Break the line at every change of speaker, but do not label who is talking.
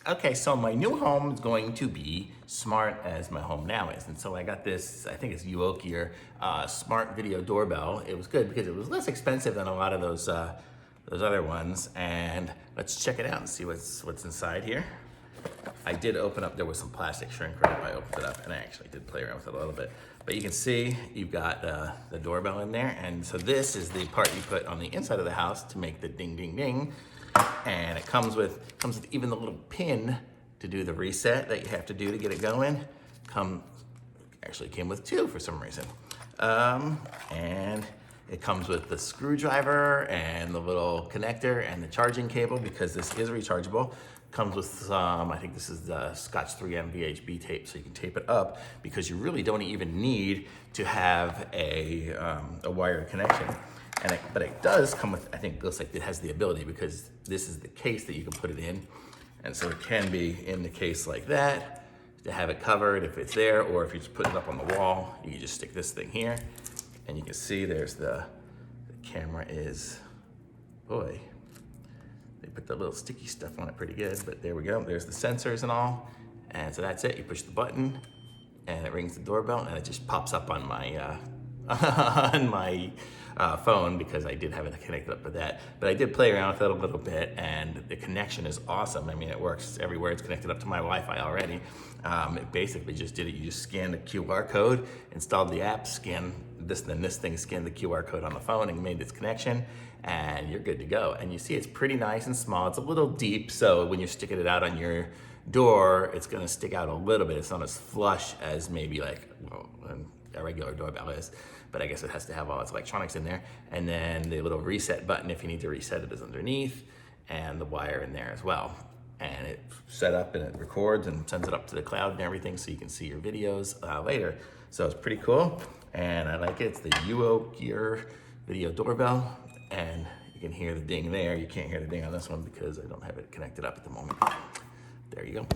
Okay, so my new home is going to be smart as my home now is. And so I got this, I think it's UOKIER smart video doorbell. It was good because it was less expensive than a lot of those other ones. And let's check it out and see what's inside here. I did open up, there was some plastic shrink wrap. I opened it up and I actually did play around with it a little bit. But you can see you've got the doorbell in there. And so this is the part you put on the inside of the house to make the ding, ding, ding. And it comes with even the little pin to do the reset that you have to do to get it going. Actually came with two for some reason. And it comes with the screwdriver and the little connector and the charging cable because this is rechargeable. Comes with some, I think this is the Scotch 3M VHB tape, so you can tape it up because you really don't even need to have a wired connection. But it does come with, I think it looks like it has the ability because this is the case that you can put it in. And so it can be in the case like that to have it covered if it's there, or if you just put it up on the wall, you can just stick this thing here. And you can see there's the camera is, boy, they put the little sticky stuff on it pretty good, but there we go. There's the sensors and all. And so that's it. You push the button and it rings the doorbell and it just pops up on my, on my phone because I did have it connected up with that. But I did play around with it a little bit and the connection is awesome. I mean, it works everywhere. It's connected up to my Wi-Fi already. It basically just did it. You just scan the QR code, installed the app, scan this, then this thing scanned the QR code on the phone and made its connection, and you're good to go. And you see it's pretty nice and small. It's a little deep, so when you're sticking it out on your door, it's gonna stick out a little bit. It's not as flush as maybe like, well, a regular doorbell is, but I guess it has to have all its electronics in there. And then the little reset button, if you need to reset it, is underneath, and the wire in there as well. And it's set up and it records and sends it up to the cloud and everything so you can see your videos later. So it's pretty cool, and I like it. It's the UOKIER video doorbell, and you can hear the ding there. You can't hear the ding on this one because I don't have it connected up at the moment. There you go.